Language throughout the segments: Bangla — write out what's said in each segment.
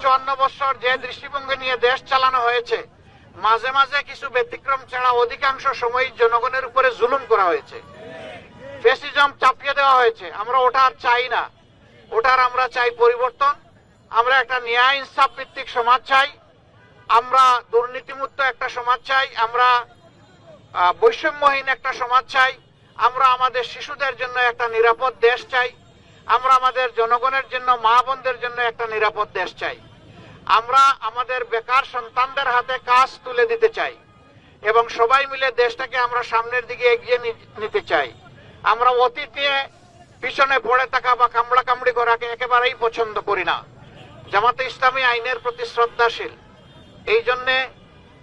54 বছর যে দৃষ্টিভঙ্গি নিয়ে দেশ চালানো হয়েছে, মাঝে মাঝে কিছু ব্যতিক্রম ছাড়া অধিকাংশ সময় জনগণের উপরে জুলুম করা হয়েছে, ফ্যাসিজম চাপিয়ে দেওয়া হয়েছে। আমরা ওটা আর চাই না। ওটার আমরা চাই পরিবর্তন। আমরা একটা ন্যায় ইনসাফ ভিত্তিক সমাজ চাই, আমরা দুর্নীতিমুক্ত একটা সমাজ চাই, আমরা বৈষম্যহীন একটা সমাজ চাই, আমরা আমাদের শিশুদের জন্য একটা নিরাপদ দেশ চাই, আমরা আমাদের জনগণের জন্য, মা বোনদের জন্য একটা নিরাপদ দেশ চাই। আমরা আমাদের বেকার সন্তানদের হাতে কাজ তুলে দিতে চাই এবং সবাই মিলে দেশটাকে আমরা সামনের দিকে এগিয়ে নিতে চাই। আমরা অতীতে পিছনে পড়ে থাকা বা কামড়া কামড়ি করাকে একেবারেই পছন্দ করি না। জামাতে ইসলামী আইনের প্রতি শ্রদ্ধাশীল, এই জন্যে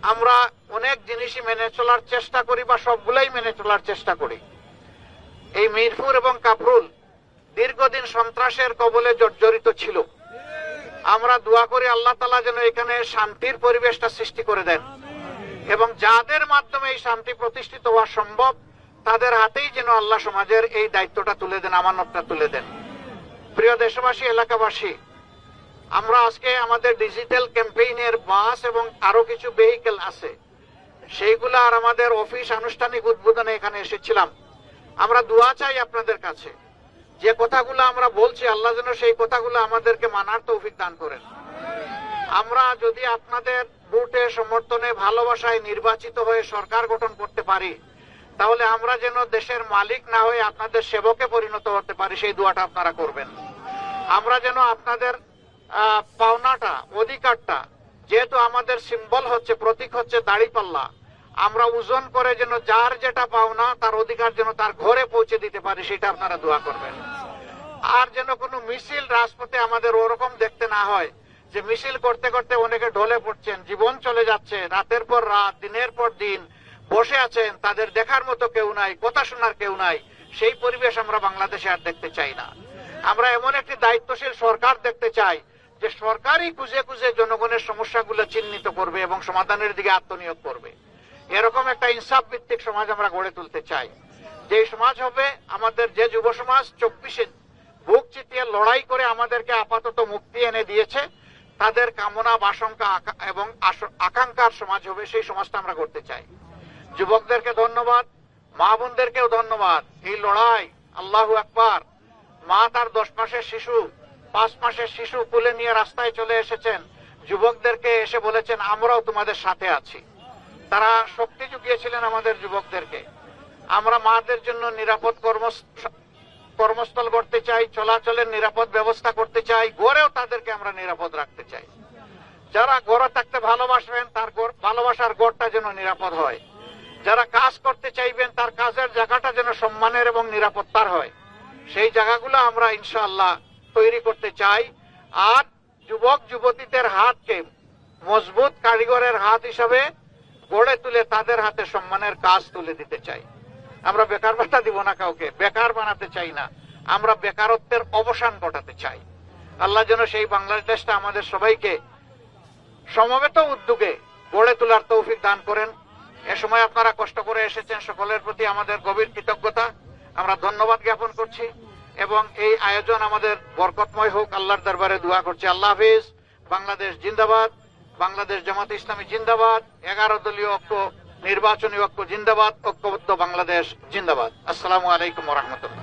আমরা অনেক জিনিসই মেনে চলার চেষ্টা করি বা সবগুলাই মেনে চলার চেষ্টা করি। এই মিরপুর এবং কাফরুল দীর্ঘদিন সন্ত্রাসের কবলে জর্জরিত ছিল। আমরা দোয়া করি আল্লাহ তাআলা যেন এখানে শান্তির পরিবেশটা সৃষ্টি করে দেন এবং যাদের মাধ্যমে এই শান্তি প্রতিষ্ঠিত হওয়া সম্ভব তাদের হাতেই যেন আল্লাহ সমাজের এই দায়িত্বটা তুলে দেন, আমানতটা তুলে দেন। প্রিয় দেশবাসী, এলাকাবাসী, আমরা আজকে আমাদের ডিজিটাল ক্যাম্পেইনের বাস এবং আরো কিছু ভেহিকেল আছে, সেইগুলো আর আমাদের অফিস আনুষ্ঠানিক উদ্বোধনে এখানে এসেছিলাম। আমরা দোয়া চাই আপনাদের কাছে, যে কথাগুলো আমরা বলছি আল্লাহ যেন সেই কথাগুলো আমাদেরকে মানার তৌফিক দান করেন। আমরা যদি আপনাদের ভোটে, সমর্থনে, ভালোবাসায় নির্বাচিত হয়ে সরকার গঠন করতে পারি, তাহলে আমরা যেন দেশের মালিক না হয়ে আপনাদের সেবকে পরিণত হতে পারি, সেই দোয়াটা আপনারা করবেন। আমরা যেন আপনাদের পাওনাটা, অধিকারটা, যেহেতু আমাদের সিম্বল হচ্ছে, প্রতীক হচ্ছে দাড়িপাল্লা, আমরা ওজন করে যেন যার যেটা পাওনা তার অধিকার যেন তার ঘরে পৌঁছে দিতে পারি, সেটা আপনারা দোয়া করবেন। আর যেন কোনো মিছিল রাজপথে আমাদের ওরকম দেখতে না হয় যে মিছিল করতে করতে অনেকে ঢলে পড়ছেন, জীবন চলে যাচ্ছে, রাতের পর রাত, দিনের পর দিন বসে আছেন, তাদের দেখার মতো কেউ নাই, কথা শোনার কেউ নাই। সেই পরিবেশ আমরা বাংলাদেশে আর দেখতে চাই না। আমরা এমন একটি দায়িত্বশীল সরকার দেখতে চাই যে সরকারই খুঁজে খুঁজে জনগণের সমস্যাগুলো চিহ্নিত করবে এবং সমাধানের দিকে আত্মনিয়োগ করবে। এরকম একটা ইনসাফ ভিত্তিক সমাজ আমরা গড়ে তুলতে চাই। যে সমাজ হবে আমাদের, যে যুব সমাজ 24-এ বুক চিতিয়ে লড়াই করে আমাদেরকে আপাতত মুক্তি এনে দিয়েছে, তাদের কামনা, বাসঙ্কা এবং আকাঙ্ক্ষার সমাজ হবে, সেই সমাজটা আমরা করতে চাই। যুবকদেরকে ধন্যবাদ, মা বোনদেরকেও ধন্যবাদ। এই লড়াই, আল্লাহু আকবার। মা তার 10 মাসের শিশু, 5 মাসের শিশু কোলে নিয়ে রাস্তায় চলে এসেছেন, যুবকদেরকে এসে বলেছেন আমরাও তোমাদের সাথে আছি। তারা শক্তি জুগিয়েছিলেন আমাদের যুবকদেরকে। আমরা মাদের জন্য নিরাপদ কর্মস্থল করতে চাই, চলাচলের নিরাপদ ব্যবস্থা করতে চাই, গড়েও তাদেরকে আমরা নিরাপদ রাখতে চাই। যারা গড়ে থাকতে ভালোবাসবেন তার ভালোবাসার গড়টা যেন নিরাপদ হয়। যারা কাজ করতে চাইবেন তার কাজের জায়গাটা যেন সম্মানের এবং নিরাপত্তার হয়, সেই জায়গাগুলো আমরা ইনশাআল্লাহ তৈরি করতে চাই। আর যুবক যুবতীদের হাতকে মজবুত কারিগরের হাত হিসাবে গড়ে তুলে তাদের হাতে সম্মানের কাজ তুলে দিতে চাই। আমরা বেকার ভাতা দিব না কাউকে, বেকার বানাতে চাই না, আমরা বেকারত্বের অবসান ঘটাতে চাই। আল্লাহ যেন সেই বাংলাদেশটা আমাদের সবাইকে সমবেত উদ্যোগে গড়ে তোলার তৌফিক দান করেন। এ সময় আপনারা কষ্ট করে এসেছেন, সকলের প্রতি আমাদের গভীর কৃতজ্ঞতা, আমরা ধন্যবাদ জ্ঞাপন করছি এবং এই আয়োজন আমাদের বরকতময় হোক, আল্লাহর দরবারে দোয়া করছি। আল্লাহ হাফেজ। বাংলাদেশ জিন্দাবাদ, বাংলাদেশ জামাতে ইসলামী জিন্দাবাদ, 11 দলীয় ঐক্য, নির্বাচনী ঐক্য জিন্দাবাদ, ঐক্যবদ্ধ বাংলাদেশ জিন্দাবাদ। আসসালামু আলাইকুম ওয়া রাহমাতুল্লাহ।